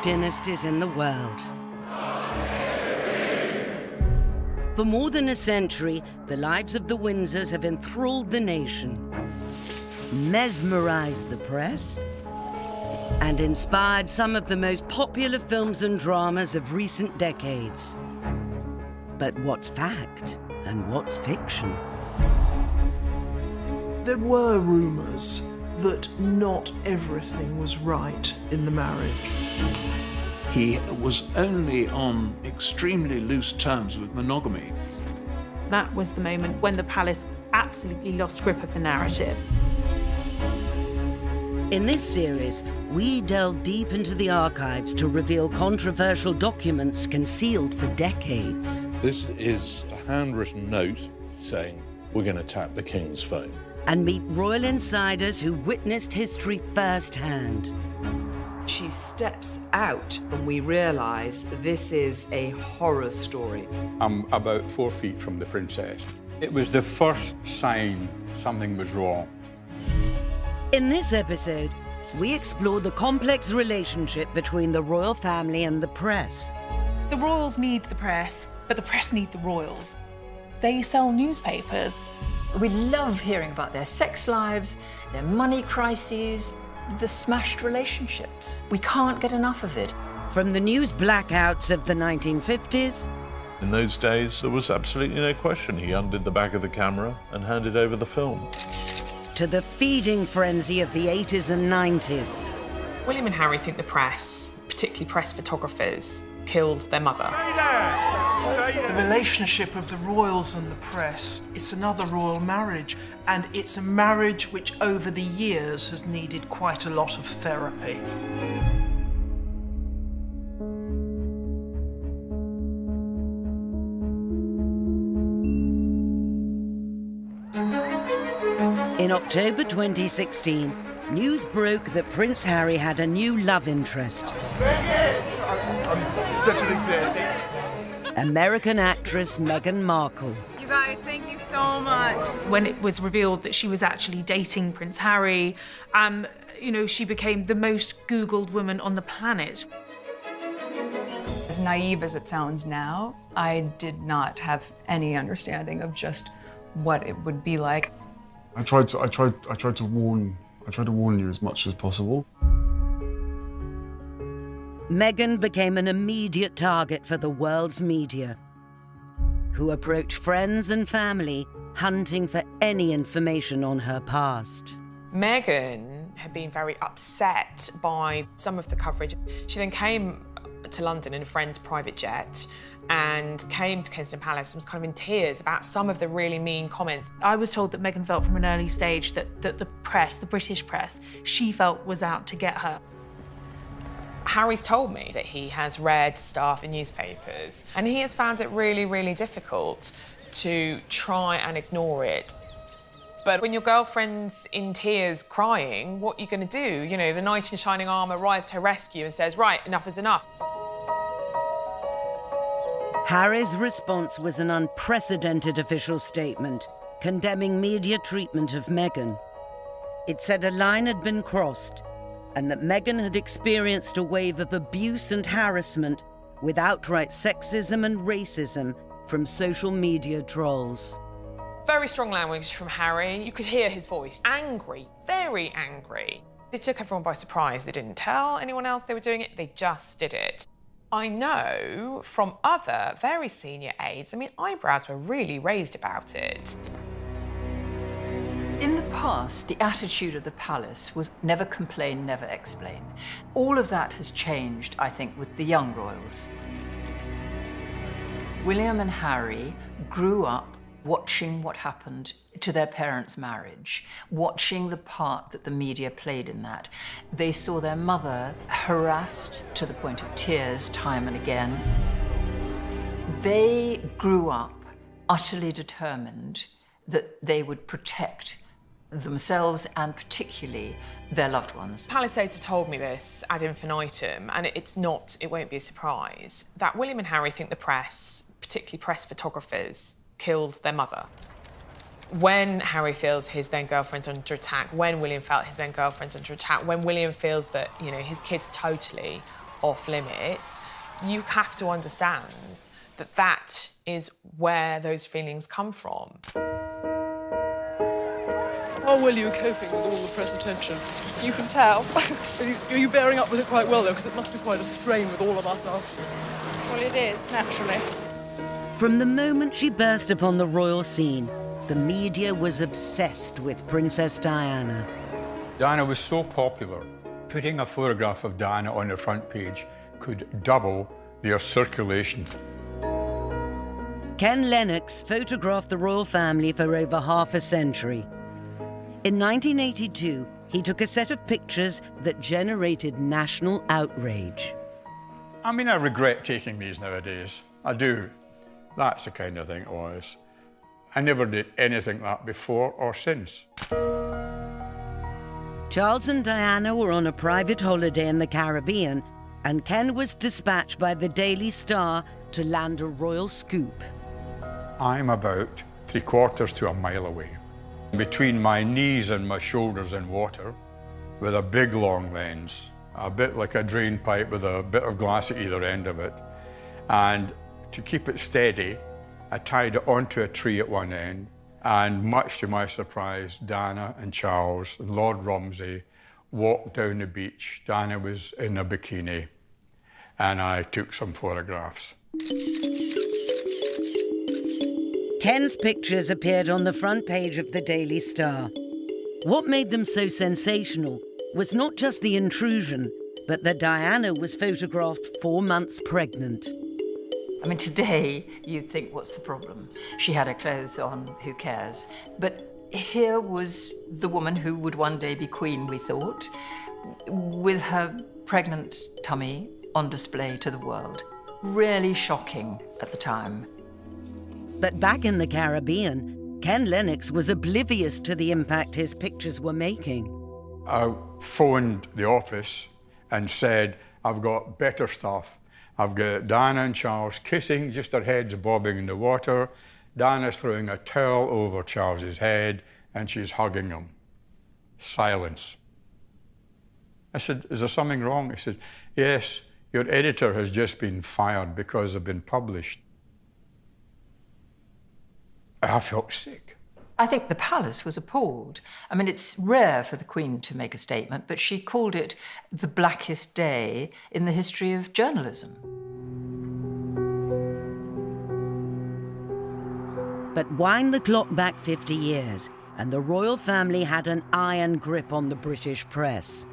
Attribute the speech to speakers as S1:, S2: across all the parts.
S1: dynasties in the world. For more than a century, the lives of the Windsors have enthralled the nation, mesmerized the press, and inspired some of the most popular films and dramas of recent decades. But what's fact and what's fiction?
S2: There were rumours that not everything was right in the marriage.
S3: He was only on extremely loose terms with monogamy.
S4: That was the moment when the palace absolutely lost grip of the narrative.
S1: In this series, we delve deep into the archives to reveal controversial documents concealed for decades.
S5: This is a handwritten note saying, we're going to tap the King's phone.
S1: And meet royal insiders who witnessed history firsthand.
S6: She steps out and we realise this is a horror story.
S7: I'm about 4 feet from the princess. It was the first sign something was wrong.
S1: In this episode, we explore the complex relationship between the royal family and the press.
S4: The royals need the press, but the press need the royals. They sell newspapers.
S8: We love hearing about their sex lives, their money crises, the smashed relationships. We can't get enough of it.
S1: From the news blackouts of the 1950s.
S5: In those days, there was absolutely no question. He undid the back of the camera and handed over the film.
S1: To the feeding frenzy of the 80s and 90s.
S9: William and Harry think the press, particularly press photographers, killed their mother.
S2: The relationship of the royals and the press, it's another royal marriage, and it's a marriage which over the years has needed quite a lot of therapy.
S1: In October 2016, news broke that Prince Harry had a new love interest.
S10: I'm such a big fan.
S1: American actress Meghan Markle.
S4: You guys, thank you so much. When it was revealed that she was actually dating Prince Harry, she became the most Googled woman on the planet.
S11: As naive as it sounds now, I did not have any understanding of just what it would be like.
S10: I tried to warn you as much as possible.
S1: Meghan became an immediate target for the world's media, who approached friends and family hunting for any information on her past.
S9: Meghan had been very upset by some of the coverage. She then came to London in a friend's private jet and came to Kensington Palace and was kind of in tears about some of the really mean comments.
S4: I was told that Meghan felt from an early stage that the press, the British press, she felt was out to get her.
S9: Harry's told me that he has read stuff in newspapers and he has found it really, really difficult to try and ignore it. But when your girlfriend's in tears crying, what are you going to do? You know, the knight in shining armour rises to her rescue and says, right, enough is enough.
S1: Harry's response was an unprecedented official statement condemning media treatment of Meghan. It said a line had been crossed and that Meghan had experienced a wave of abuse and harassment with outright sexism and racism from social media trolls.
S9: Very strong language from Harry. You could hear his voice. Angry, very angry. It took everyone by surprise. They didn't tell anyone else they were doing it, they just did it. I know from other very senior aides, eyebrows were really raised about it.
S8: In the past, the attitude of the palace was never complain, never explain. All of that has changed, I think, with the young royals. William and Harry grew up watching what happened to their parents' marriage, watching the part that the media played in that. They saw their mother harassed to the point of tears time and again. They grew up utterly determined that they would protect themselves and particularly their loved ones.
S9: Palisades have told me this ad infinitum, and it won't be a surprise, that William and Harry think the press, particularly press photographers, killed their mother. When Harry feels his then girlfriend's under attack, when William felt his then girlfriend's under attack, when William feels that, his kids totally off limits, you have to understand that that is where those feelings come from.
S12: How well are you coping with all the press attention? You can tell. Are you bearing up with it quite well, though? Because it must be quite a strain with all of us now.
S13: Well, it is, naturally.
S1: From the moment she burst upon the royal scene, the media was obsessed with Princess Diana.
S7: Diana was so popular, putting a photograph of Diana on the front page could double their circulation.
S1: Ken Lennox photographed the royal family for over half a century. In 1982, he took a set of pictures that generated national outrage.
S7: I mean, I regret taking these nowadays. I do. That's the kind of thing it was. I never did anything like that before or since.
S1: Charles and Diana were on a private holiday in the Caribbean, and Ken was dispatched by the Daily Star to land a royal scoop.
S7: I'm about 3/4 to a mile away. Between my knees and my shoulders in water, with a big long lens, a bit like a drain pipe with a bit of glass at either end of it. And to keep it steady, I tied it onto a tree at one end, and much to my surprise, Diana and Charles and Lord Romsey walked down the beach. Diana was in a bikini, and I took some photographs.
S1: Ken's pictures appeared on the front page of the Daily Star. What made them so sensational was not just the intrusion, but that Diana was photographed 4 months pregnant.
S8: I mean, today, you'd think, what's the problem? She had her clothes on, who cares? But here was the woman who would one day be queen, we thought, with her pregnant tummy on display to the world. Really shocking at the time.
S1: But back in the Caribbean, Ken Lennox was oblivious to the impact his pictures were making.
S7: I phoned the office and said, I've got better stuff. I've got Diana and Charles kissing, just their heads bobbing in the water. Diana's throwing a towel over Charles's head, and she's hugging him. Silence. I said, is there something wrong? He said, yes, your editor has just been fired because they've been published. I felt sick.
S8: I think the palace was appalled. I mean, it's rare for the Queen to make a statement, but she called it the blackest day in the history of journalism.
S1: But wind the clock back 50 years, and the royal family had an iron grip on the British press.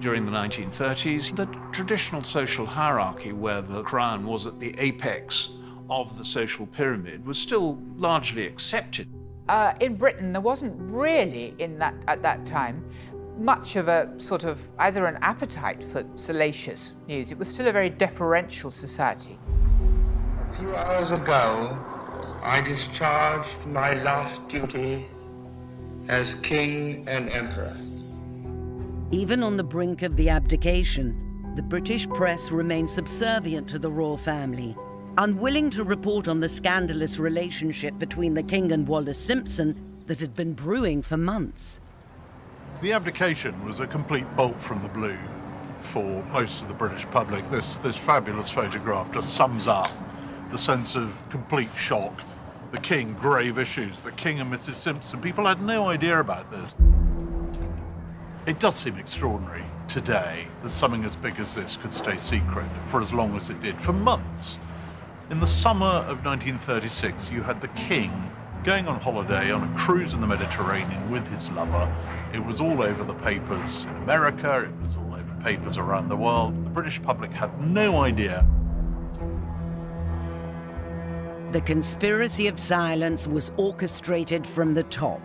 S3: During the 1930s, the traditional social hierarchy, where the crown was at the apex of the social pyramid, was still largely accepted.
S14: In Britain, there wasn't really, at that time, much of a sort of either an appetite for salacious news. It was still a very deferential society.
S15: A few hours ago, I discharged my last duty as King and Emperor.
S1: Even on the brink of the abdication, the British press remained subservient to the royal family, unwilling to report on the scandalous relationship between the King and Wallis Simpson that had been brewing for months.
S5: The abdication was a complete bolt from the blue for most of the British public. This fabulous photograph just sums up the sense of complete shock. The King, grave issues, the King and Mrs. Simpson. People had no idea about this. It does seem extraordinary today that something as big as this could stay secret for as long as it did, for months. In the summer of 1936, you had the King going on holiday on a cruise in the Mediterranean with his lover. It was all over the papers in America, it was all over papers around the world. The British public had no idea.
S1: The conspiracy of silence was orchestrated from the top.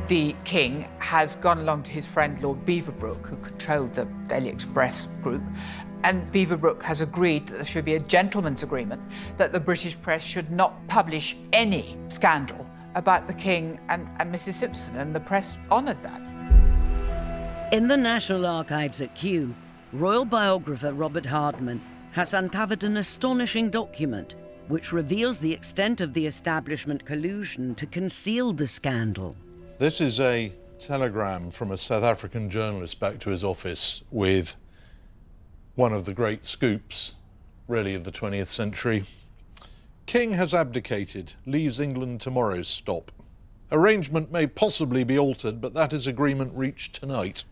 S14: The King has gone along to his friend Lord Beaverbrook, who controlled the Daily Express group, and Beaverbrook has agreed that there should be a gentleman's agreement that the British press should not publish any scandal about the King and Mrs. Simpson, and the press honoured that.
S1: In the National Archives at Kew, royal biographer Robert Hardman has uncovered an astonishing document which reveals the extent of the establishment collusion to conceal the scandal.
S5: This is a telegram from a South African journalist back to his office with one of the great scoops, really, of the 20th century. King has abdicated, leaves England tomorrow's stop. Arrangement may possibly be altered, but that is agreement reached tonight.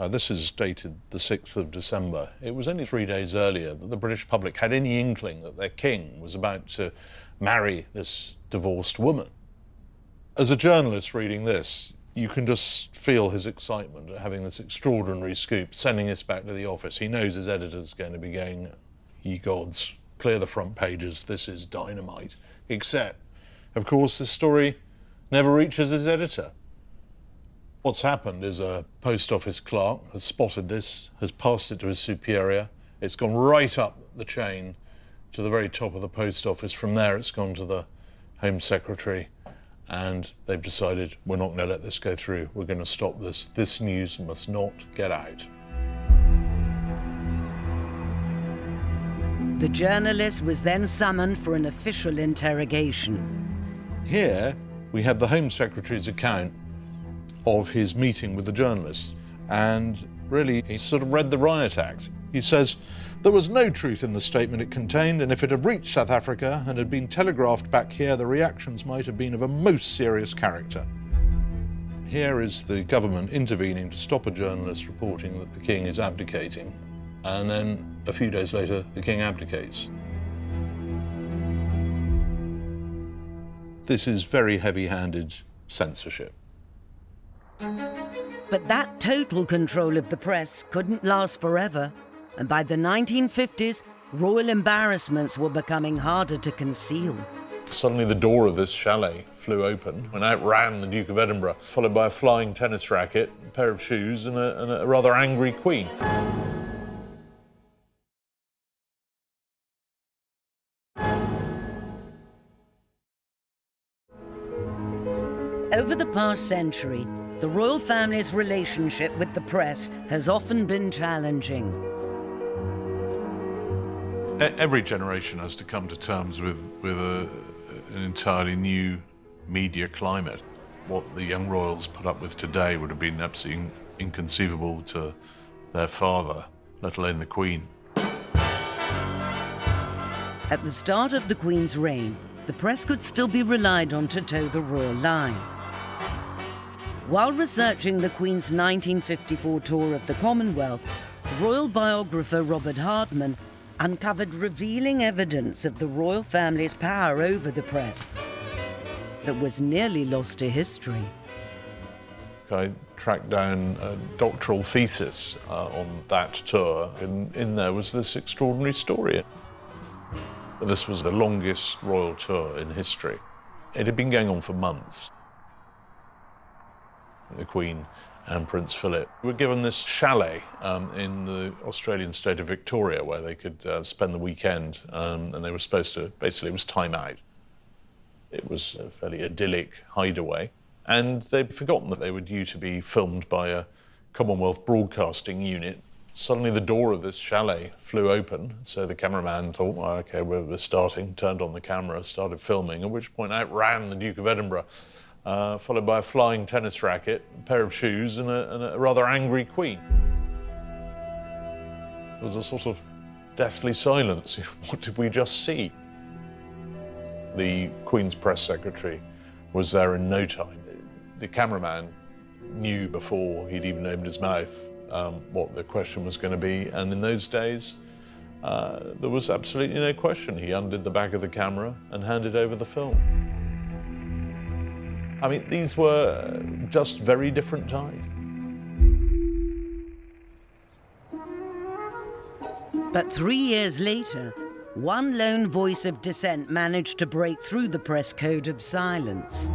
S5: This is dated the 6th of December. It was only 3 days earlier that the British public had any inkling that their king was about to marry this divorced woman. As a journalist reading this, you can just feel his excitement at having this extraordinary scoop, sending this back to the office. He knows his editor's going to be going, ye gods, clear the front pages, this is dynamite. Except, of course, this story never reaches his editor. What's happened is a post office clerk has spotted this, has passed it to his superior. It's gone right up the chain to the very top of the post office. From there, it's gone to the Home Secretary, and they've decided we're not going to let this go through. We're going to stop this. This news must not get out.
S1: The journalist was then summoned for an official interrogation.
S5: Here, we have the Home Secretary's account of his meeting with the journalists, and really he sort of read the Riot Act. He says, there was no truth in the statement it contained, and if it had reached South Africa and had been telegraphed back here, the reactions might have been of a most serious character. Here is the government intervening to stop a journalist reporting that the king is abdicating, and then a few days later the king abdicates. This is very heavy-handed censorship.
S1: But that total control of the press couldn't last forever, and by the 1950s, royal embarrassments were becoming harder to conceal.
S5: Suddenly the door of this chalet flew open and out ran the Duke of Edinburgh, followed by a flying tennis racket, a pair of shoes, and a rather angry queen.
S1: Over the past century, the royal family's relationship with the press has often been challenging.
S5: Every generation has to come to terms with an entirely new media climate. What the young royals put up with today would have been absolutely inconceivable to their father, let alone the Queen.
S1: At the start of the Queen's reign, the press could still be relied on to toe the royal line. While researching the Queen's 1954 tour of the Commonwealth, royal biographer Robert Hardman uncovered revealing evidence of the royal family's power over the press that was nearly lost to history.
S5: I tracked down a doctoral thesis on that tour, and in there was this extraordinary story. This was the longest royal tour in history. It had been going on for months. The Queen and Prince Philip were given this chalet in the Australian state of Victoria where they could spend the weekend, and they were supposed to, basically it was time out. It was a fairly idyllic hideaway, and they'd forgotten that they were due to be filmed by a Commonwealth Broadcasting unit. Suddenly the door of this chalet flew open, so the cameraman thought, well, okay, we're starting, turned on the camera, started filming, at which point out ran the Duke of Edinburgh, followed by a flying tennis racket, a pair of shoes, and a rather angry queen. There was a sort of deathly silence. What did we just see? The Queen's press secretary was there in no time. The cameraman knew before he'd even opened his mouth what the question was going to be, and in those days there was absolutely no question. He undid the back of the camera and handed over the film. I mean, these were just very different times.
S1: But 3 years later, one lone voice of dissent managed to break through the press code of silence.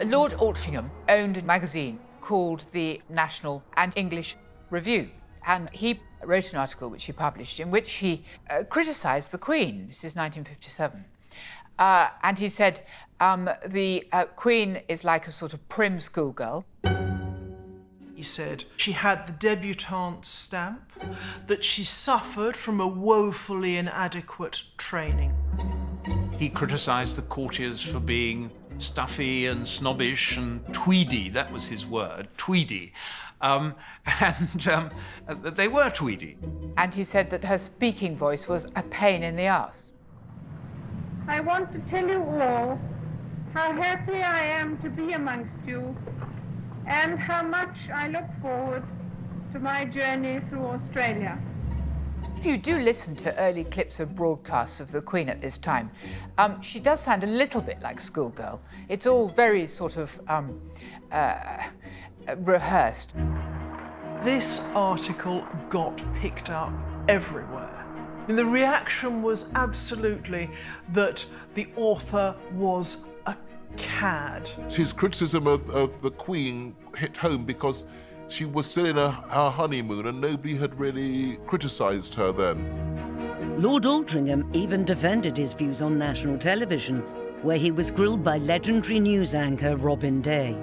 S14: Lord Altrincham owned a magazine called the National and English Review, and he wrote an article which he published in which he criticised the Queen. This is 1957. And he said, the Queen is like a sort of prim schoolgirl.
S2: He said she had the debutante stamp, that she suffered from a woefully inadequate training.
S3: He criticised the courtiers for being stuffy and snobbish and tweedy, that was his word, tweedy. They were Tweedy.
S14: And he said that her speaking voice was a pain in the arse.
S13: I want to tell you all how happy I am to be amongst you and how much I look forward to my journey through Australia.
S14: If you do listen to early clips of broadcasts of the Queen at this time, she does sound a little bit like a schoolgirl. It's all very sort of rehearsed.
S2: This article got picked up everywhere. And the reaction was absolutely that the author was a cad.
S16: His criticism of the Queen hit home because she was still in her honeymoon and nobody had really criticised her then.
S1: Lord Altrincham even defended his views on national television, where he was grilled by legendary news anchor Robin Day.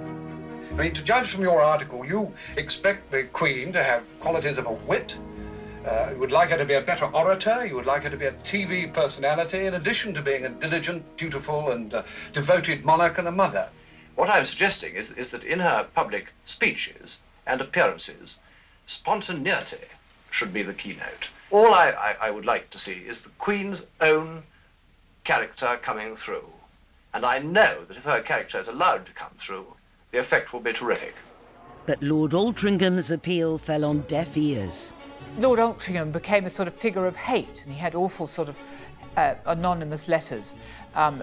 S17: I mean, to judge from your article, you expect the Queen to have qualities of a wit. You would like her to be a better orator. You would like her to be a TV personality, in addition to being a diligent, dutiful, and devoted monarch and a mother.
S18: What I'm suggesting is that in her public speeches and appearances, spontaneity should be the keynote. All I would like to see is the Queen's own character coming through. And I know that if her character is allowed to come through, the effect will be terrific.
S1: But Lord Altrincham's appeal fell on deaf ears.
S14: Lord Altrincham became a sort of figure of hate, and he had awful sort of anonymous letters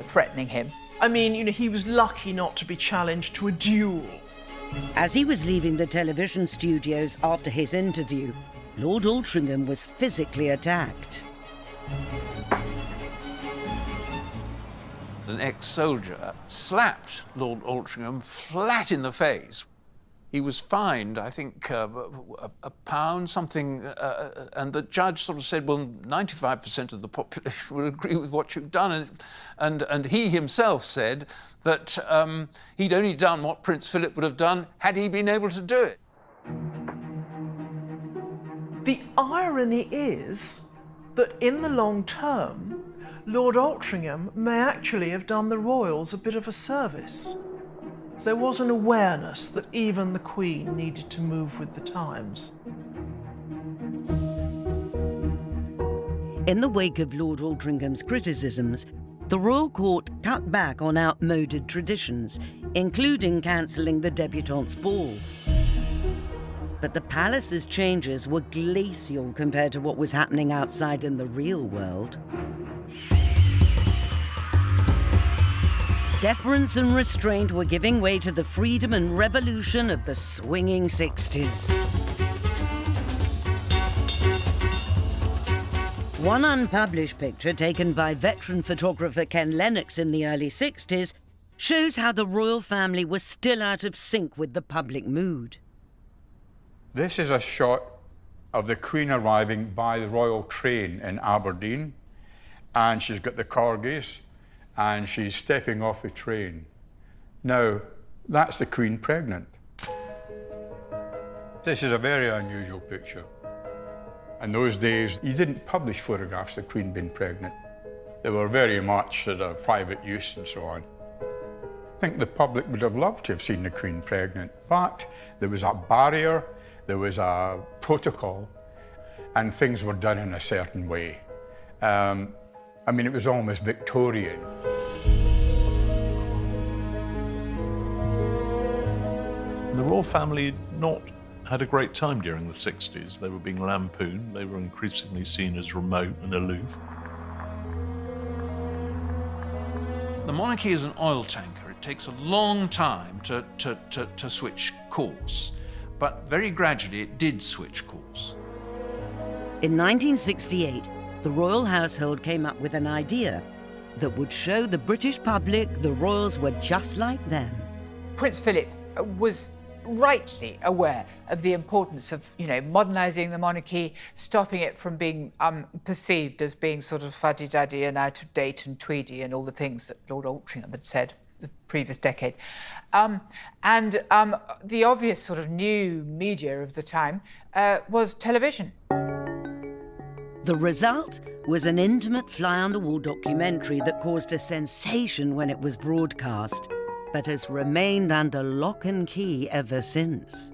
S14: threatening him.
S2: I mean, you know, he was lucky not to be challenged to a duel.
S1: As he was leaving the television studios after his interview, Lord Altrincham was physically attacked.
S3: An ex-soldier slapped Lord Altrincham flat in the face. He was fined, I think, a pound, something, and the judge sort of said, well, 95% of the population would agree with what you've done. And he himself said that he'd only done what Prince Philip would have done had he been able to do it.
S2: The irony is that in the long term, Lord Altrincham may actually have done the royals a bit of a service. There was an awareness that even the Queen needed to move with the times.
S1: In the wake of Lord Altrincham's criticisms, the Royal Court cut back on outmoded traditions, including cancelling the debutante's ball. But the palace's changes were glacial compared to what was happening outside in the real world. Deference and restraint were giving way to the freedom and revolution of the swinging 60s. One unpublished picture taken by veteran photographer Ken Lennox in the early 60s shows how the royal family was still out of sync with the public mood.
S7: This is a shot of the Queen arriving by the royal train in Aberdeen, and she's got the corgis, and she's stepping off the train. Now, that's the Queen pregnant. This is a very unusual picture. In those days, you didn't publish photographs of the Queen being pregnant. They were very much sort of private use and so on. I think the public would have loved to have seen the Queen pregnant, but there was a barrier, there was a protocol, and things were done in a certain way. I mean, it was almost Victorian.
S5: The royal family not had a great time during the 60s. They were being lampooned. They were increasingly seen as remote and aloof.
S3: The monarchy is an oil tanker. It takes a long time to switch course, but very gradually it did switch course.
S1: In 1968, the royal household came up with an idea that would show the British public the royals were just like them.
S14: Prince Philip was rightly aware of the importance of, modernising the monarchy, stopping it from being perceived as being sort of fuddy-duddy and out of date and tweedy and all the things that Lord Altrincham had said the previous decade. The obvious sort of new media of the time was television.
S1: The result was an intimate fly-on-the-wall documentary that caused a sensation when it was broadcast, but has remained under lock and key ever since.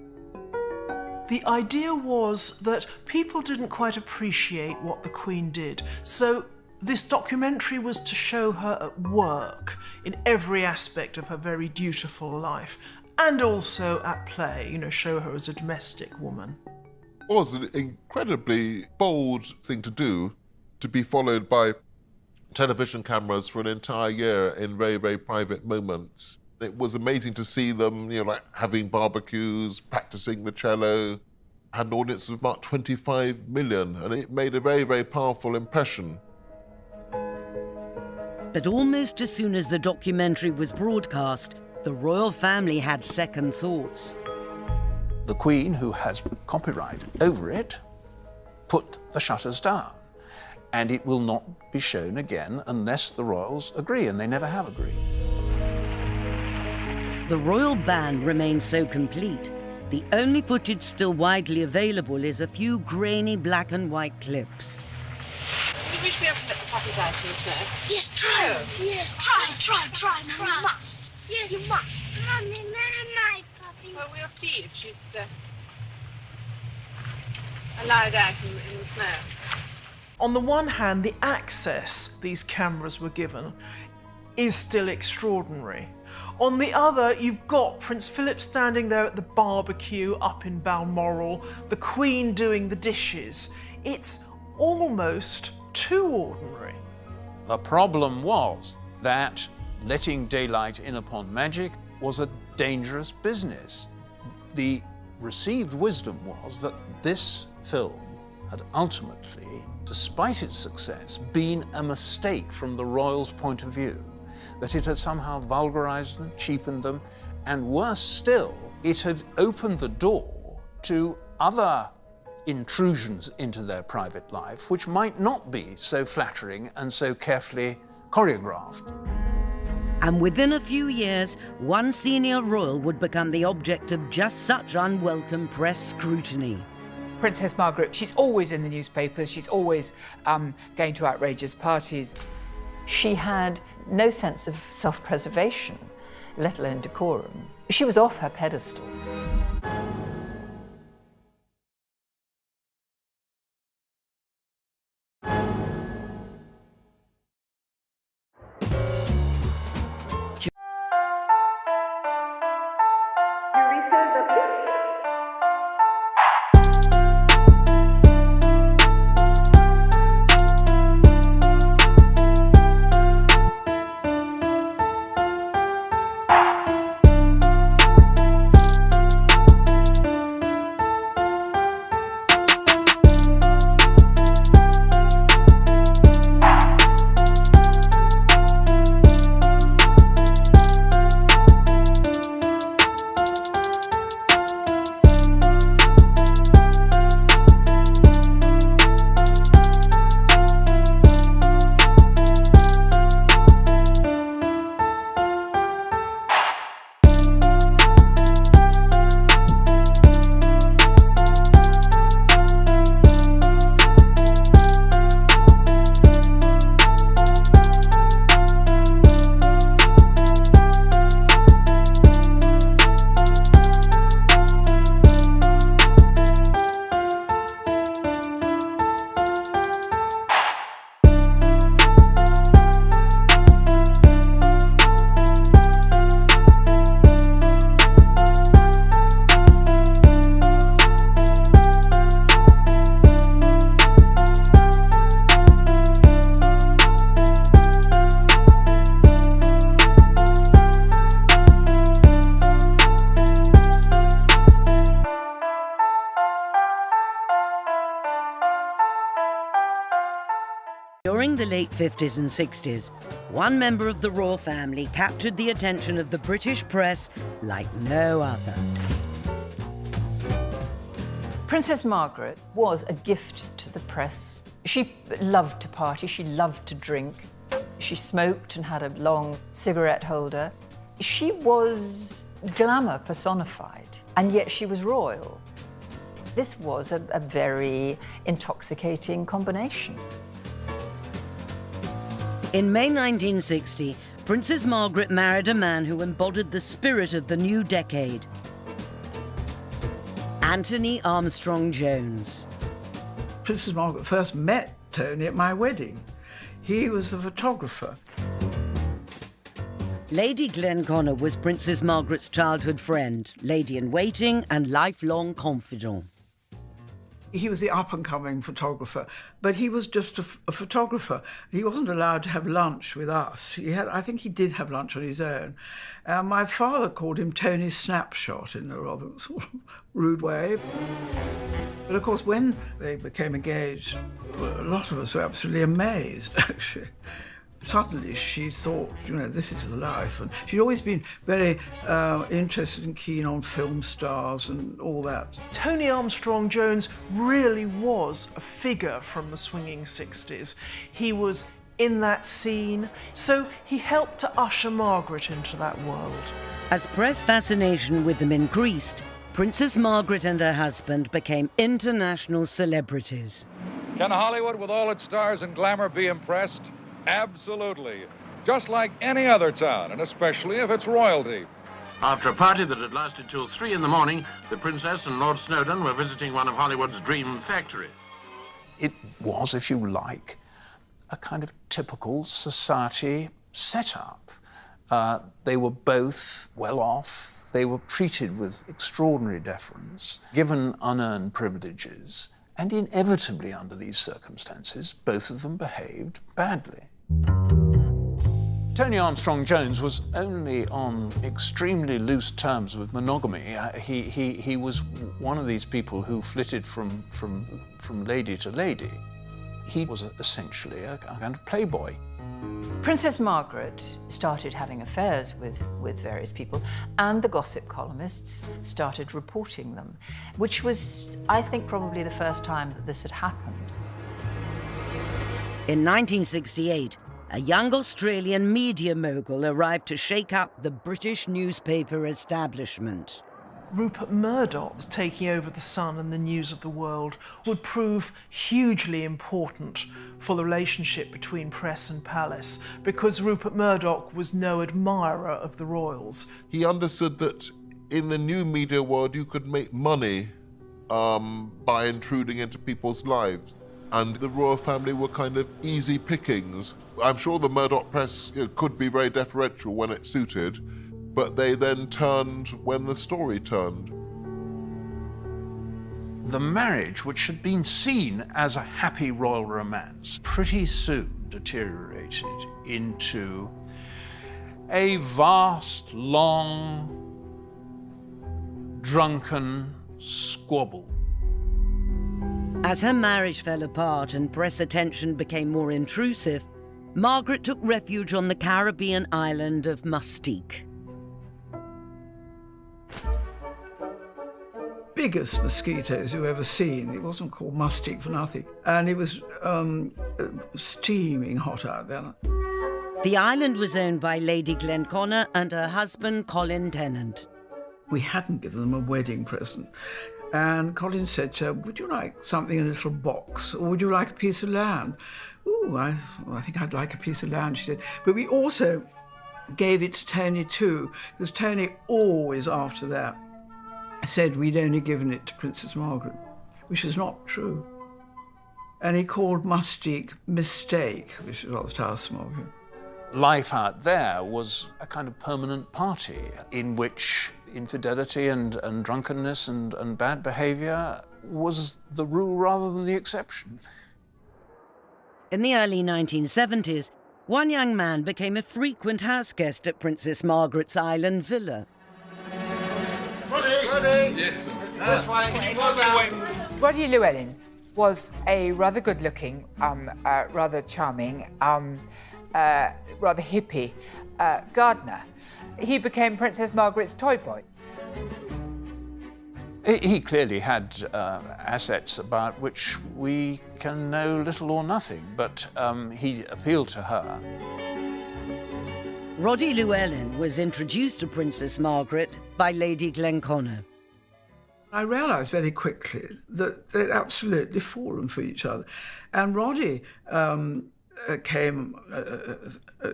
S2: The idea was that people didn't quite appreciate what the Queen did, so this documentary was to show her at work in every aspect of her very dutiful life, and also at play, show her as a domestic woman.
S16: It was an incredibly bold thing to do, to be followed by television cameras for an entire year in very, very private moments. It was amazing to see them, like having barbecues, practicing the cello, had an audience of about 25 million, and it made a very, very powerful impression.
S1: But almost as soon as the documentary was broadcast, the royal family had second thoughts.
S3: The Queen, who has copyright over it, put the shutters down, and it will not be shown again unless the royals agree, and they never have agreed.
S1: The royal ban remains so complete, the only footage still widely available is a few grainy black and white clips.
S13: You wish we hadn't let the puppies out in the snow?
S19: Yes, try. Yes, try. No, you must. Yes, you must. Mummy, may I, puppy?
S13: Well, we'll see if she's allowed out in the snow.
S2: On the one hand, the access these cameras were given is still extraordinary. On the other, you've got Prince Philip standing there at the barbecue up in Balmoral, the Queen doing the dishes. It's almost too ordinary.
S3: The problem was that letting daylight in upon magic was a dangerous business. The received wisdom was that this film had ultimately, despite its success, been a mistake from the royals' point of view, that it had somehow vulgarized them, cheapened them, and worse still, it had opened the door to other intrusions into their private life, which might not be so flattering and so carefully choreographed.
S1: And within a few years, one senior royal would become the object of just such unwelcome press scrutiny.
S14: Princess Margaret, she's always in the newspapers, she's always going to outrageous parties.
S8: She had no sense of self-preservation, let alone decorum. She was off her pedestal.
S1: During the late 50s and 60s, one member of the royal family captured the attention of the British press like no other.
S8: Princess Margaret was a gift to the press. She loved to party, she loved to drink. She smoked and had a long cigarette holder. She was glamour personified, and yet she was royal. This was a very intoxicating combination.
S1: In May 1960, Princess Margaret married a man who embodied the spirit of the new decade. Anthony Armstrong Jones.
S20: Princess Margaret first met Tony at my wedding. He was the photographer.
S1: Lady Glenconner was Princess Margaret's childhood friend, lady-in-waiting and lifelong confidant.
S20: He was the up-and-coming photographer, but he was just a photographer. He wasn't allowed to have lunch with us. I think he did have lunch on his own. My father called him Tony's Snapshot in a rather sort of rude way. But of course, when they became engaged, a lot of us were absolutely amazed, actually. Suddenly she thought, this is the life. And she'd always been very interested and keen on film stars and all that.
S2: Tony Armstrong Jones really was a figure from the swinging 60s. He was in that scene, so he helped to usher Margaret into that world.
S1: As press fascination with them increased, Princess Margaret and her husband became international celebrities.
S21: Can Hollywood, with all its stars and glamour, be impressed? Absolutely. Just like any other town, and especially if it's royalty.
S18: After a party that had lasted till 3 in the morning, the Princess and Lord Snowdon were visiting one of Hollywood's dream factories.
S3: It was, if you like, a kind of typical society setup. They were both well off. They were treated with extraordinary deference, given unearned privileges, and inevitably under these circumstances, both of them behaved badly. Tony Armstrong Jones was only on extremely loose terms with monogamy. He was one of these people who flitted from lady to lady. He was essentially a kind of playboy.
S8: Princess Margaret started having affairs with various people, and the gossip columnists started reporting them, which was, I think, probably the first time that this had happened.
S1: In 1968, a young Australian media mogul arrived to shake up the British newspaper establishment.
S2: Rupert Murdoch's taking over the Sun and the news of the world would prove hugely important for the relationship between press and palace, because Rupert Murdoch was no admirer of the royals.
S16: He understood that in the new media world you could make money by intruding into people's lives. And the royal family were kind of easy pickings. I'm sure the Murdoch press could be very deferential when it suited, but they then turned when the story turned.
S3: The marriage, which had been seen as a happy royal romance, pretty soon deteriorated into a vast, long, drunken squabble.
S1: As her marriage fell apart and press attention became more intrusive, Margaret took refuge on the Caribbean island of Mustique.
S20: Biggest mosquitoes you've ever seen. It wasn't called Mustique for nothing. And it was steaming hot out there.
S1: The island was owned by Lady Glenconner and her husband, Colin Tennant.
S20: We hadn't given them a wedding present. And Colin said to her, would you like something in a little box, or would you like a piece of land? Ooh, I think I'd like a piece of land, she said. But we also gave it to Tony too, because Tony always after that said we'd only given it to Princess Margaret, which is not true. And he called Mustique Mistake, which is rather tiresome of him.
S3: Life out there was a kind of permanent party in which infidelity and drunkenness and bad behaviour was the rule rather than the exception.
S1: In the early 1970s, one young man became a frequent house guest at Princess Margaret's island villa.
S22: Ready? Yes. That's right.
S14: Roddy Llewellyn was a rather good-looking, rather charming, rather hippie gardener. He became Princess Margaret's toy boy.
S3: He clearly had assets about which we can know little or nothing, but he appealed to her.
S1: Roddy Llewellyn was introduced to Princess Margaret by Lady Glenconner.
S20: I realised very quickly that they'd absolutely fallen for each other. And Roddy came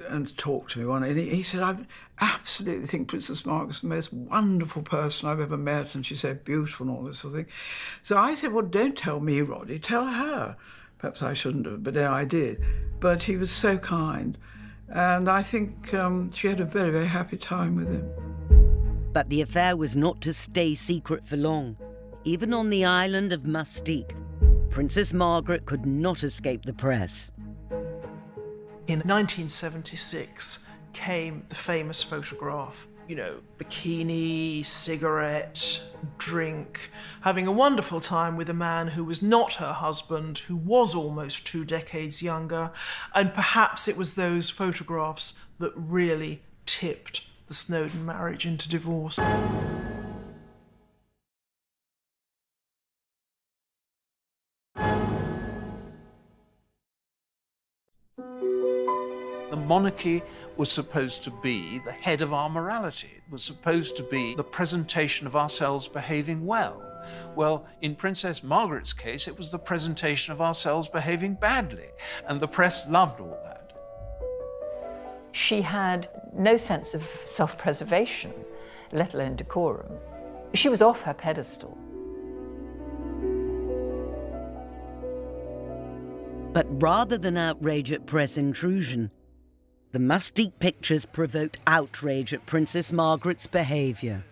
S20: and talked to me one day, and he said, I absolutely think Princess Margaret's the most wonderful person I've ever met, and she's so beautiful and all this sort of thing. So I said, well, don't tell me, Roddy, tell her. Perhaps I shouldn't have, but then I did. But he was so kind, and I think she had a very, very happy time with him.
S1: But the affair was not to stay secret for long. Even on the island of Mustique, Princess Margaret could not escape the press.
S2: In 1976 came the famous photograph. You know, bikini, cigarette, drink, having a wonderful time with a man who was not her husband, who was almost 2 decades younger, and perhaps it was those photographs that really tipped the Snowdon marriage into divorce.
S3: The monarchy was supposed to be the head of our morality. It was supposed to be the presentation of ourselves behaving well. Well, in Princess Margaret's case, it was the presentation of ourselves behaving badly, and the press loved all that.
S8: She had no sense of self-preservation, let alone decorum. She was off her pedestal.
S1: But rather than outrage at press intrusion, the Mustique pictures provoked outrage at Princess Margaret's behaviour.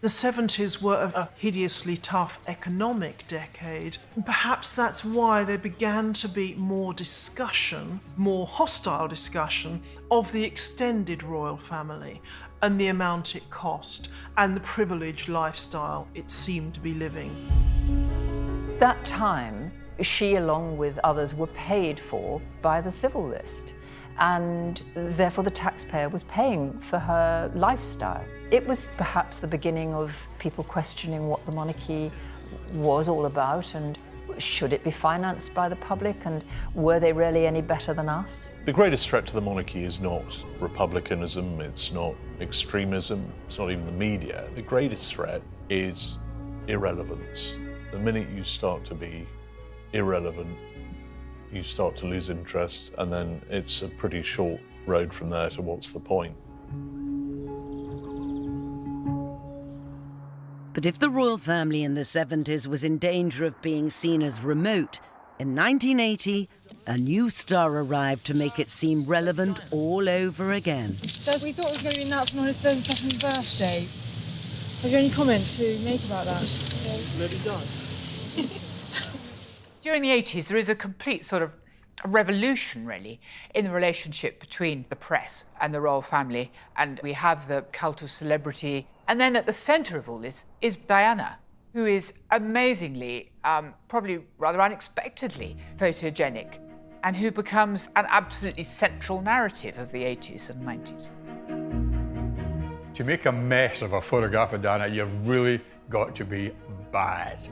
S2: The 70s were a hideously tough economic decade, and perhaps that's why there began to be more discussion, more hostile discussion, of the extended royal family and the amount it cost and the privileged lifestyle it seemed to be living.
S8: That time, she, along with others, were paid for by the civil list, and therefore the taxpayer was paying for her lifestyle. It was perhaps the beginning of people questioning what the monarchy was all about, and should it be financed by the public, and were they really any better than us?
S6: The greatest threat to the monarchy is not republicanism, it's not extremism, it's not even the media. The greatest threat is irrelevance. The minute you start to be irrelevant, you start to lose interest, and then it's a pretty short road from there to what's the point.
S1: But if the royal family in the 70s was in danger of being seen as remote, in 1980, a new star arrived to make it seem relevant all over again.
S11: Des, we thought it was going to be an announcement on his 32nd birthday. Have you any comment to make about that?
S2: Maybe done.
S14: During the 80s, there is a complete sort of revolution, really, in the relationship between the press and the royal family, and we have the cult of celebrity. And then at the centre of all this is Diana, who is amazingly, probably rather unexpectedly photogenic, and who becomes an absolutely central narrative of the 80s and 90s.
S7: To make a mess of a photograph of Diana, you've really got to be bad.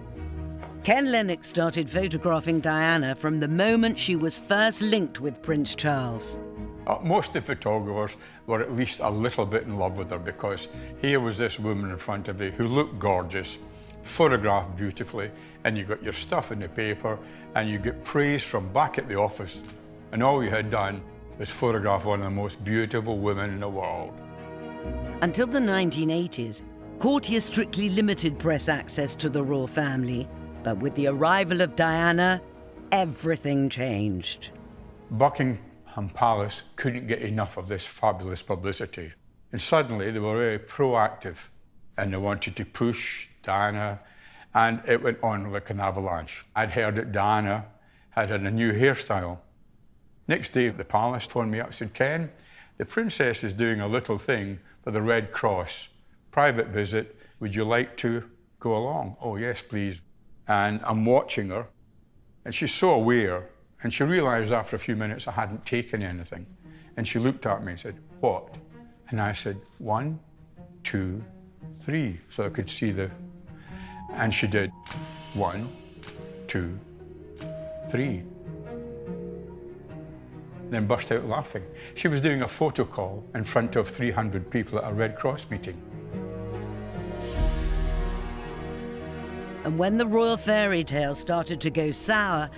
S1: Ken Lennox started photographing Diana from the moment she was first linked with Prince Charles.
S7: Most of the photographers were at least a little bit in love with her, because here was this woman in front of you who looked gorgeous, photographed beautifully, and you got your stuff in the paper, and you get praise from back at the office, and all you had done was photograph one of the most beautiful women in the world.
S1: Until the 1980s, courtiers strictly limited press access to the royal family, but with the arrival of Diana, everything changed.
S7: Buckingham Palace couldn't get enough of this fabulous publicity, and suddenly they were very proactive, and they wanted to push Diana, and it went on like an avalanche. I'd heard that Diana had a new hairstyle. Next day, the palace phoned me up and said, Ken, the princess is doing a little thing for the Red Cross. Private visit, would you like to go along? Oh, yes, please. And I'm watching her, and she's so aware, and she realized after a few minutes I hadn't taken anything. And she looked at me and said, what? And I said, 1, 2, 3, so I could see the... And she did 1, 2, 3. Then burst out laughing. She was doing a photo call in front of 300 people at a Red Cross meeting.
S1: And when the royal fairy tale started to go sour,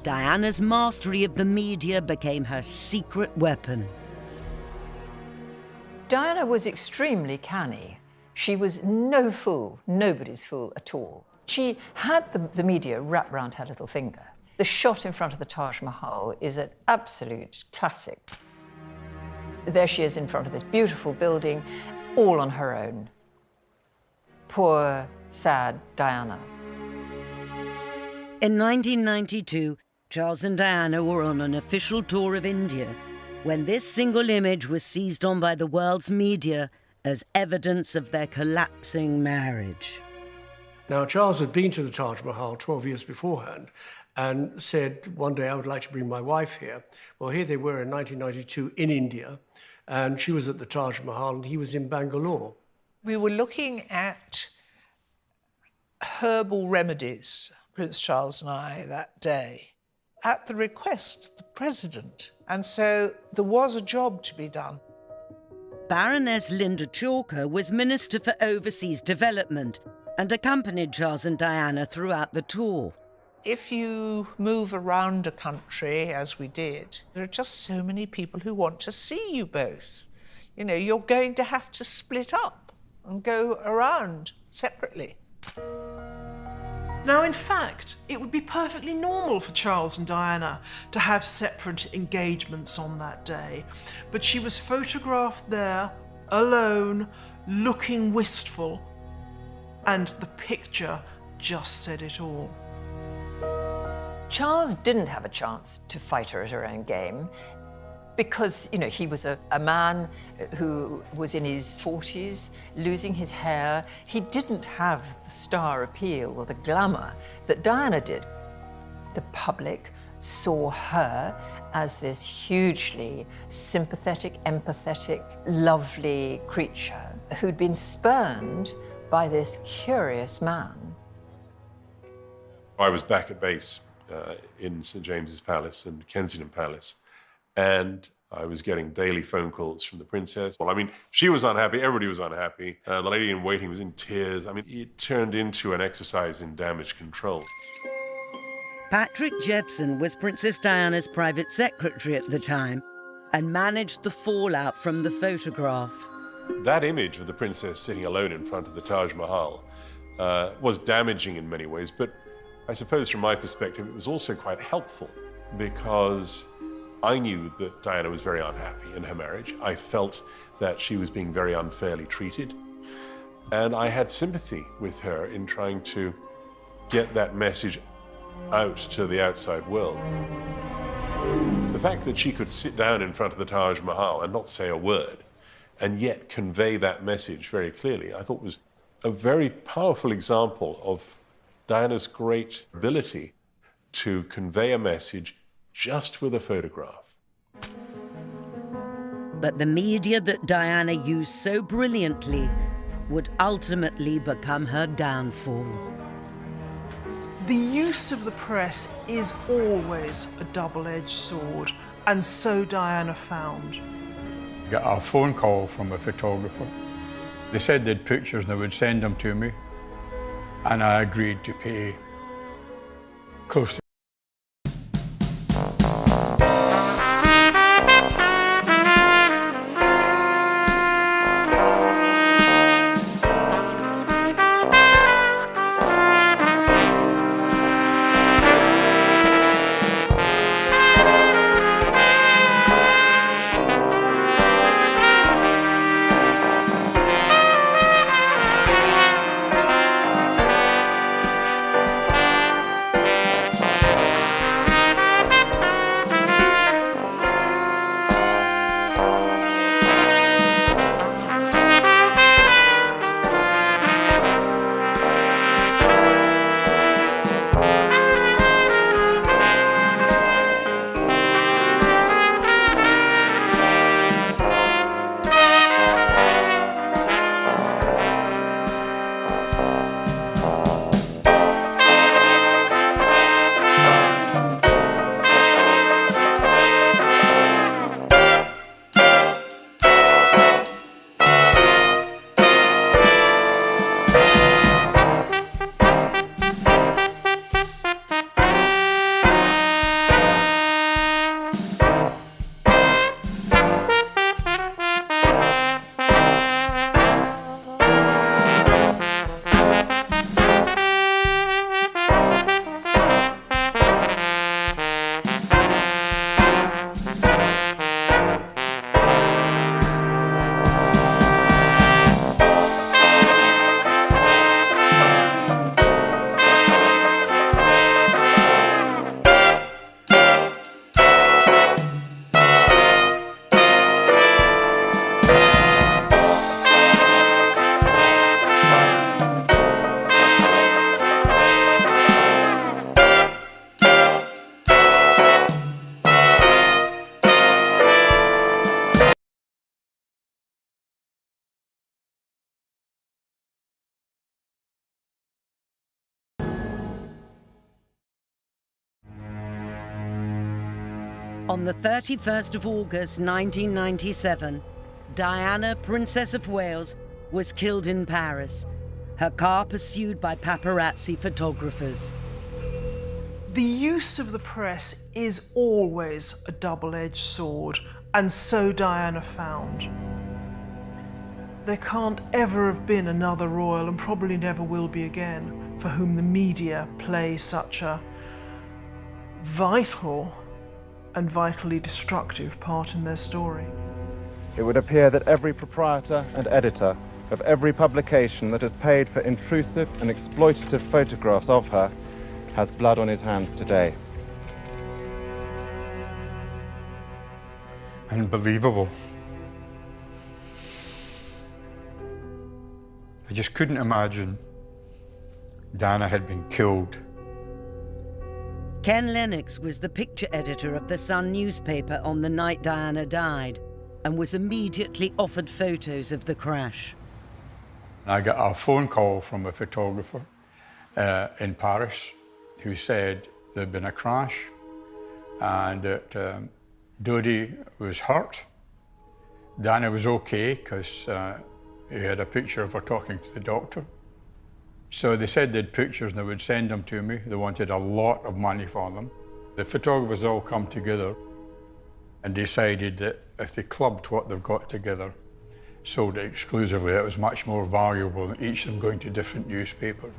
S1: Diana's mastery of the media became her secret weapon.
S8: Diana was extremely canny. She was no fool, nobody's fool at all. She had the media wrapped around her little finger. The shot in front of the Taj Mahal is an absolute classic. There she is in front of this beautiful building, all on her own. Poor, sad Diana.
S1: In 1992, Charles and Diana were on an official tour of India when this single image was seized on by the world's media as evidence of their collapsing marriage.
S4: Now, Charles had been to the Taj Mahal 12 years beforehand and said, one day I would like to bring my wife here. Well, here they were in 1992 in India, and she was at the Taj Mahal and he was in Bangalore.
S10: We were looking at herbal remedies, Prince Charles and I, that day, at the request of the President. And so there was a job to be done.
S1: Baroness Linda Chalker was Minister for Overseas Development and accompanied Charles and Diana throughout the tour.
S10: If you move around a country, as we did, there are just so many people who want to see you both. You know, you're going to have to split up and go around separately.
S2: Now, in fact, it would be perfectly normal for Charles and Diana to have separate engagements on that day, but she was photographed there, alone, looking wistful, and the picture just said it all.
S8: Charles didn't have a chance to fight her at her own game because, you know, he was a man who was in his 40s, losing his hair. He didn't have the star appeal or the glamour that Diana did. The public saw her as this hugely sympathetic, empathetic, lovely creature who'd been spurned by this curious man.
S23: I was back at base in St James's Palace and Kensington Palace, and I was getting daily phone calls from the princess. Well, I mean, she was unhappy, everybody was unhappy. The lady in waiting was in tears. I mean, it turned into an exercise in damage control.
S1: Patrick Jeffson was Princess Diana's private secretary at the time and managed the fallout from the photograph.
S23: That image of the princess sitting alone in front of the Taj Mahal was damaging in many ways, but I suppose from my perspective, it was also quite helpful because I knew that Diana was very unhappy in her marriage. I felt that she was being very unfairly treated. And I had sympathy with her in trying to get that message out to the outside world. The fact that she could sit down in front of the Taj Mahal and not say a word, and yet convey that message very clearly, I thought was a very powerful example of Diana's great ability to convey a message just with a photograph.
S1: But the media that Diana used so brilliantly would ultimately become her downfall.
S2: The use of the press is always a double-edged sword, and so Diana found.
S7: I got a phone call from a photographer. They said they'd pictures and they would send them to me, and I agreed to pay close to
S1: On the 31st of August 1997, Diana, Princess of Wales, was killed in Paris, her car pursued by paparazzi photographers.
S2: The use of the press is always a double-edged sword, and so Diana found. There can't ever have been another royal, and probably never will be again, for whom the media play such a vital and vitally destructive part in their story.
S9: It would appear that every proprietor and editor of every publication that has paid for intrusive and exploitative photographs of her has blood on his hands today.
S7: Unbelievable. I just couldn't imagine Diana had been killed.
S1: Ken Lennox was the picture editor of the Sun newspaper on the night Diana died and was immediately offered photos of the crash.
S7: I got a phone call from a photographer in Paris who said there'd been a crash and that Dodi was hurt. Diana was okay because he had a picture of her talking to the doctor. So they said they had pictures and they would send them to me. They wanted a lot of money for them. The photographers all come together and decided that if they clubbed what they've got together, sold it exclusively, it was much more valuable than each of them going to different newspapers.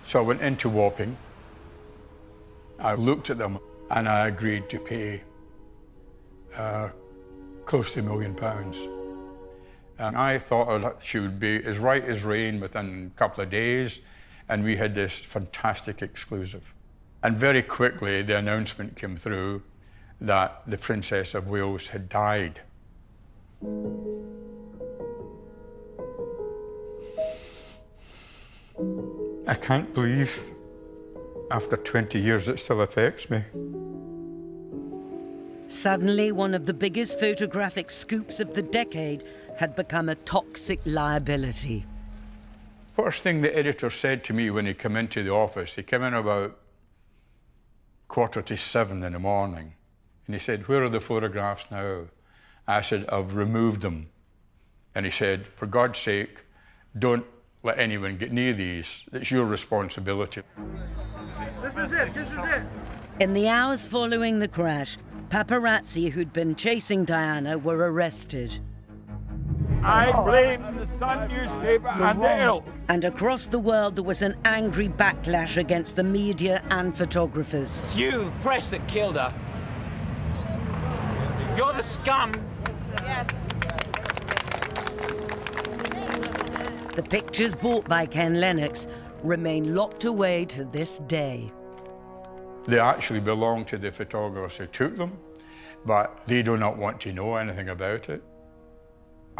S7: So I went into Wapping. I looked at them and I agreed to pay close to £1 million. And I thought she would be as right as rain within a couple of days, and we had this fantastic exclusive. And very quickly, the announcement came through that the Princess of Wales had died. I can't believe, after 20 years, it still affects me.
S1: Suddenly, one of the biggest photographic scoops of the decade had become a toxic liability.
S7: First thing the editor said to me when he came into the office, he came in about 7:15 in the morning, and he said, "Where are the photographs now?" I said, "I've removed them." And he said, "For God's sake, don't let anyone get near these. It's your responsibility."
S11: This is it.
S1: In the hours following the crash, paparazzi who'd been chasing Diana were arrested.
S22: I blame the Sun newspaper and the ilk.
S1: And across the world, there was an angry backlash against the media and photographers.
S22: You press that killed her. You're the scum.
S19: Yes.
S1: The pictures bought by Ken Lennox remain locked away to this day.
S7: They actually belong to the photographers who took them, but they do not want to know anything about it.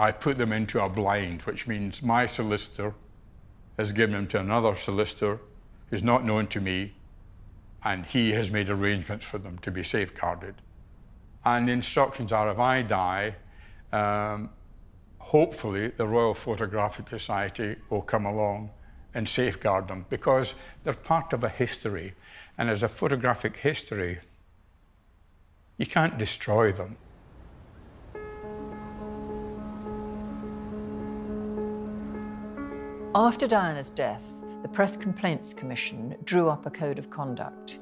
S7: I put them into a blind, which means my solicitor has given them to another solicitor who's not known to me, and he has made arrangements for them to be safeguarded. And the instructions are, if I die, hopefully the Royal Photographic Society will come along and safeguard them, because they're part of a history. And as a photographic history, you can't destroy them.
S8: After Diana's death, the Press Complaints Commission drew up a code of conduct,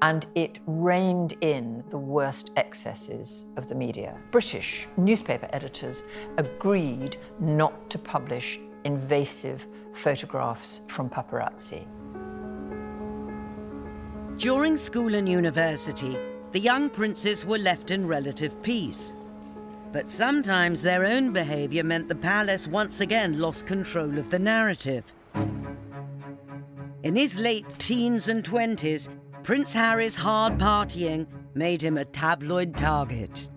S8: and it reined in the worst excesses of the media. British newspaper editors agreed not to publish invasive photographs from paparazzi.
S1: During school and university, the young princes were left in relative peace. But sometimes their own behavior meant the palace once again lost control of the narrative. In his late teens and 20s, Prince Harry's hard partying made him a tabloid target.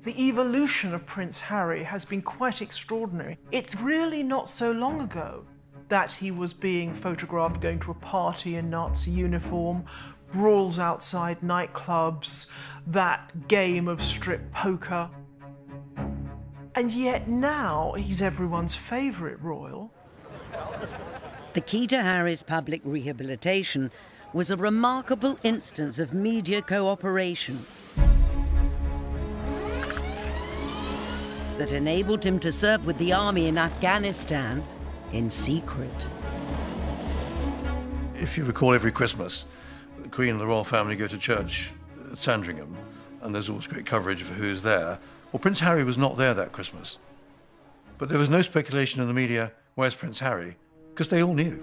S2: The evolution of Prince Harry has been quite extraordinary. It's really not so long ago that he was being photographed going to a party in Nazi uniform, brawls outside nightclubs, that game of strip poker. And yet now he's everyone's favourite royal.
S1: The key to Harry's public rehabilitation was a remarkable instance of media cooperation that enabled him to serve with the army in Afghanistan in secret.
S12: If you recall, every Christmas, the Queen and the royal family go to church at Sandringham, and there's always great coverage of who's there. Well, Prince Harry was not there that Christmas. But there was no speculation in the media, where's Prince Harry? Because they all knew.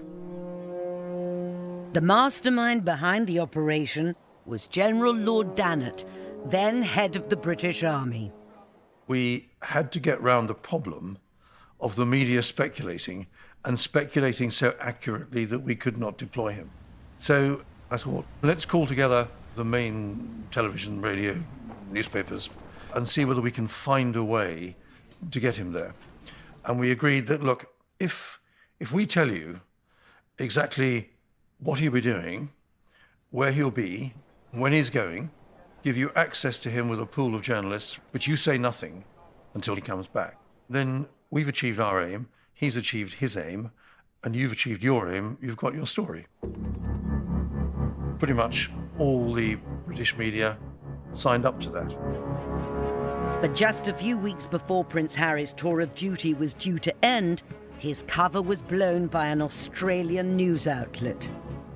S1: The mastermind behind the operation was General Lord Dannatt, then head of the British Army.
S12: We had to get round the problem of the media speculating, and speculating so accurately that we could not deploy him. So I thought, let's call together the main television, radio, newspapers, and see whether we can find a way to get him there. And we agreed that, look, if we tell you exactly what he'll be doing, where he'll be, when he's going, give you access to him with a pool of journalists, but you say nothing until he comes back, then we've achieved our aim, he's achieved his aim, and you've achieved your aim, you've got your story. Pretty much all the British media signed up to that.
S1: But just a few weeks before Prince Harry's tour of duty was due to end, his cover was blown by an Australian news outlet.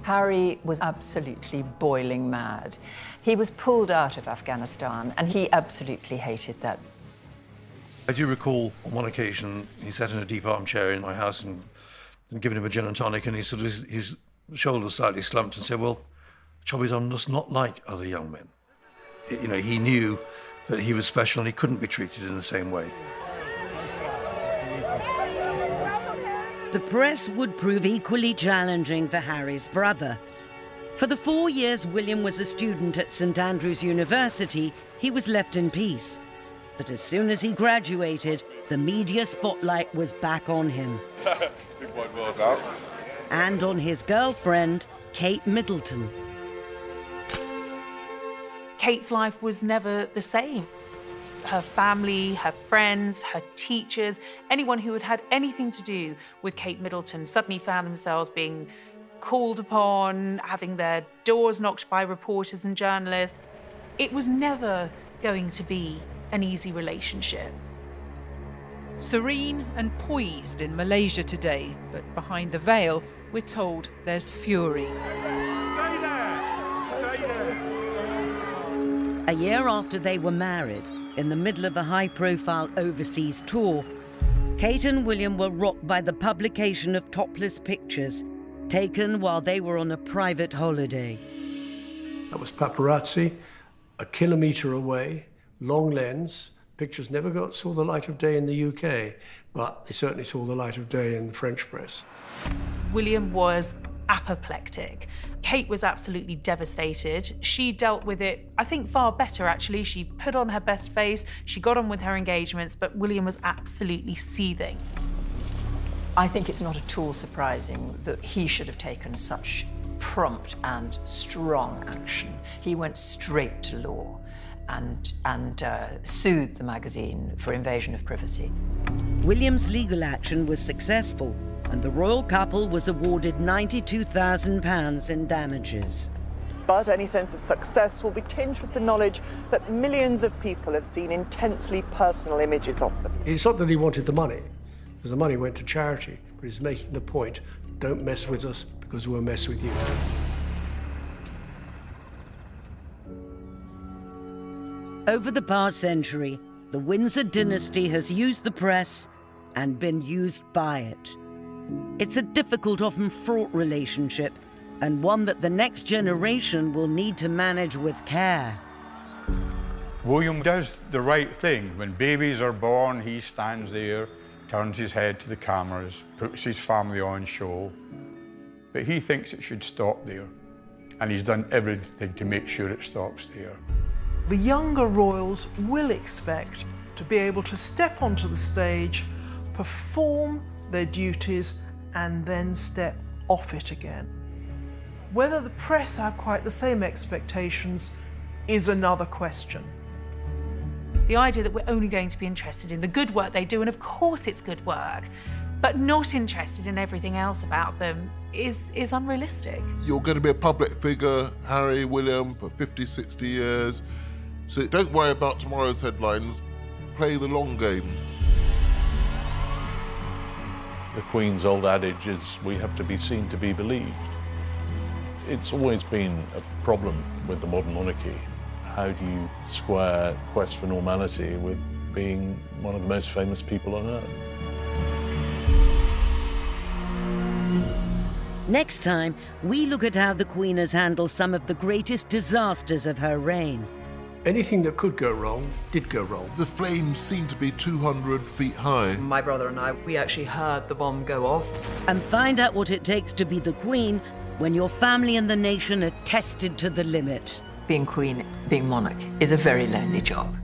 S8: Harry was absolutely boiling mad. He was pulled out of Afghanistan, and he absolutely hated that.
S12: I do recall on one occasion he sat in a deep armchair in my house and given him a gin and tonic, and he sort of his shoulders slightly slumped and said, "Well, the trouble is I'm just not like other young men." You know, he knew that he was special and he couldn't be treated in the same way.
S1: The press would prove equally challenging for Harry's brother. For the 4 years William was a student at St Andrews University, he was left in peace. But as soon as he graduated, the media spotlight was back on him. And on his girlfriend, Kate Middleton.
S15: Kate's life was never the same. Her family, her friends, her teachers, anyone who had had anything to do with Kate Middleton suddenly found themselves being called upon, having their doors knocked by reporters and journalists. It was never going to be an easy relationship.
S17: Serene and poised in Malaysia today, but behind the veil, we're told there's fury.
S22: Stay there! Stay there!
S1: A year after they were married, in the middle of a high-profile overseas tour, Kate and William were rocked by the publication of topless pictures taken while they were on a private holiday.
S4: That was paparazzi, a kilometre away, long lens. Pictures never saw the light of day in the UK, but they certainly saw the light of day in the French press.
S15: William was apoplectic. Kate was absolutely devastated. She dealt with it, I think, far better, actually. She put on her best face, she got on with her engagements, but William was absolutely seething.
S8: I think it's not at all surprising that he should have taken such prompt and strong action. He went straight to law and sued the magazine for invasion of privacy.
S1: William's legal action was successful, and the royal couple was awarded £92,000 in damages.
S24: But any sense of success will be tinged with the knowledge that millions of people have seen intensely personal images of them.
S4: It's not that he wanted the money, because the money went to charity, but he's making the point, don't mess with us because we'll mess with you.
S1: Over the past century, the Windsor dynasty has used the press and been used by it. It's a difficult, often fraught relationship, and one that the next generation will need to manage with care.
S7: William does the right thing. When babies are born, he stands there, turns his head to the cameras, puts his family on show. But he thinks it should stop there, and he's done everything to make sure it stops there.
S2: The younger royals will expect to be able to step onto the stage, perform their duties, and then step off it again. Whether the press have quite the same expectations is another question.
S15: The idea that we're only going to be interested in the good work they do, and of course it's good work, but not interested in everything else about them is unrealistic.
S16: You're going to be a public figure, Harry, William, for 50, 60 years. So don't worry about tomorrow's headlines. Play the long game.
S6: The Queen's old adage is, we have to be seen to be believed. It's always been a problem with the modern monarchy. How do you square quest for normality with being one of the most famous people on earth?
S1: Next time, we look at how the Queen has handled some of the greatest disasters of her reign.
S4: Anything that could go wrong did go wrong.
S16: The flames seemed to be 200 feet high.
S5: My brother and I, we actually heard the bomb go off.
S1: And find out what it takes to be the Queen when your family and the nation are tested to the limit.
S8: Being queen, being monarch, is a very lonely job.